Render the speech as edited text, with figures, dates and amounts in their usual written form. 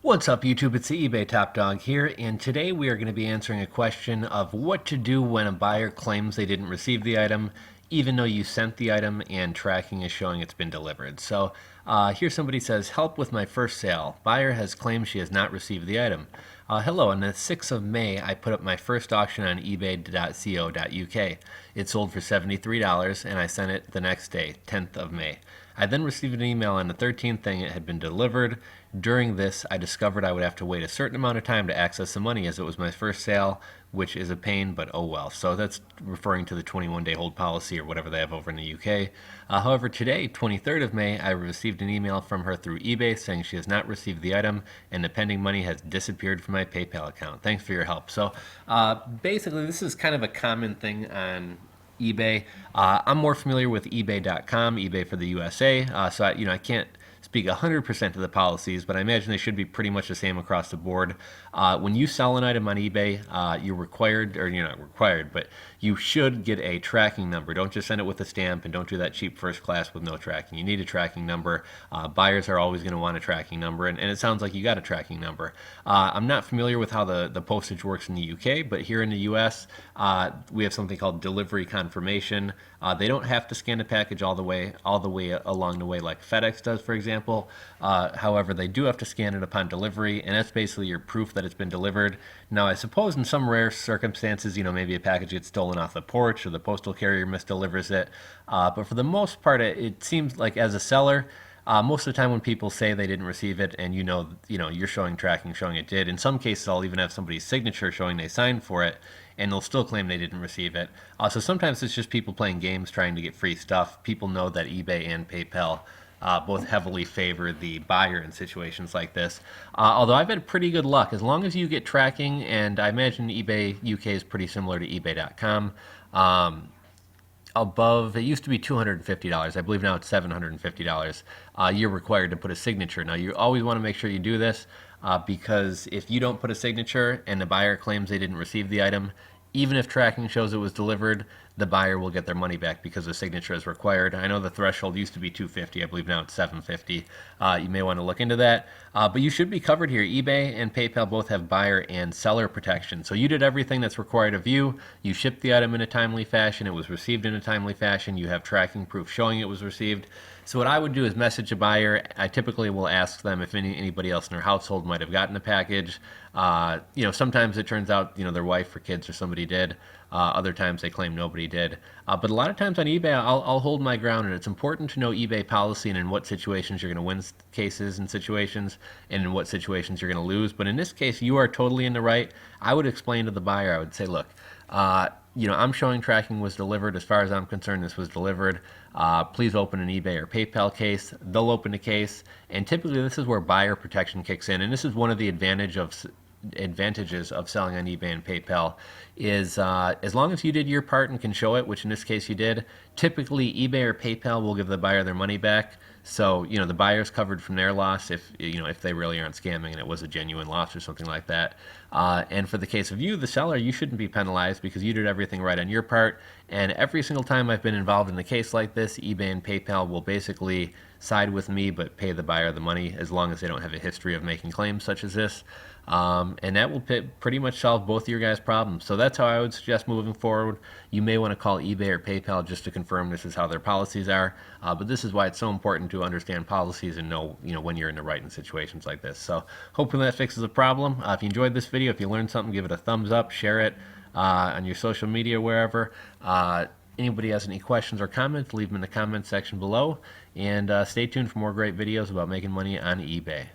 What's up, YouTube? It's the eBay Top Dog here, and today we are going to be answering a question of what to do when a buyer claims they didn't receive the item, even though you sent the item and tracking is showing it's been delivered. So here somebody says, help with my first sale. Buyer has claimed she has not received the item. Hello, on the 6th of May, I put up my first auction on ebay.co.uk. It sold for $73, and I sent it the next day, 10th of May. I then received an email on the 13th saying it had been delivered. During this, I discovered I would have to wait a certain amount of time to access the money as it was my first sale, which is a pain, but oh well. So that's referring to the 21-day hold policy or whatever they have over in the UK. However, today, 23rd of May, I received an email from her through eBay saying she has not received the item and the pending money has disappeared from my PayPal account. Thanks for your help. So basically, this is kind of a common thing on eBay. I'm more familiar with eBay.com, eBay for the USA, so I can't speak 100% to the policies, but I imagine they should be pretty much the same across the board. When you sell an item on eBay, you're required, or you're not required, but you should get a tracking number. Don't just send it with a stamp, and don't do that cheap first class with no tracking. You need a tracking number. Buyers are always going to want a tracking number, and it sounds like you got a tracking number. I'm not familiar with how the postage works in the UK, but here in the US, we have something called delivery confirmation. They don't have to scan the package all the way along the way like FedEx does, for example. However, they do have to scan it upon delivery, and that's basically your proof that it's been delivered. Now, I suppose in some rare circumstances, maybe a package gets stolen off the porch or the postal carrier misdelivers it. But for the most part, it seems like as a seller, most of the time when people say they didn't receive it and you're showing tracking showing it did, in some cases I'll even have somebody's signature showing they signed for it and they'll still claim they didn't receive it. So sometimes it's just people playing games trying to get free stuff. People know that eBay and PayPal both heavily favor the buyer in situations like this. Although I've had pretty good luck. As long as you get tracking, and I imagine eBay UK is pretty similar to ebay.com, above, it used to be $250. I believe now it's $750. You're required to put a signature. Now, you always want to make sure you do this because if you don't put a signature and the buyer claims they didn't receive the item, even if tracking shows it was delivered, the buyer will get their money back because the signature is required. I know the threshold used to be $250. I believe now it's $750. You may want to look into that. But you should be covered here. eBay and PayPal both have buyer and seller protection. So you did everything that's required of you. You shipped the item in a timely fashion. It was received in a timely fashion. You have tracking proof showing it was received. So what I would do is message a buyer. I typically will ask them if anybody else in their household might have gotten the package. Sometimes it turns out, their wife or kids or somebody did. Other times they claim nobody did. But a lot of times on eBay, I'll hold my ground, and it's important to know eBay policy and in what situations you're going to win cases and situations, and in what situations you're going to lose. But in this case, you are totally in the right. I would explain to the buyer, I would say, look, I'm showing tracking was delivered. As far as I'm concerned, this was delivered. Please open an eBay or PayPal case. They'll open a case, and typically this is where buyer protection kicks in, and this is one of the advantages of selling on eBay and PayPal is as long as you did your part and can show it, which in this case you did, typically eBay or PayPal will give the buyer their money back. So, the buyer's covered from their loss if they really aren't scamming and it was a genuine loss or something like that. And for the case of you, the seller, you shouldn't be penalized because you did everything right on your part. And every single time I've been involved in a case like this, eBay and PayPal will basically side with me but pay the buyer the money as long as they don't have a history of making claims such as this. And that will pretty much solve both of your guys' problems. So that's how I would suggest moving forward. You may want to call eBay or PayPal just to confirm this is how their policies are. But this is why it's so important to understand policies and know, when you're in the right in situations like this. So hopefully that fixes the problem. If you enjoyed this video, if you learned something, give it a thumbs up, share it on your social media, wherever. Anybody has any questions or comments, leave them in the comment section below. And stay tuned for more great videos about making money on eBay.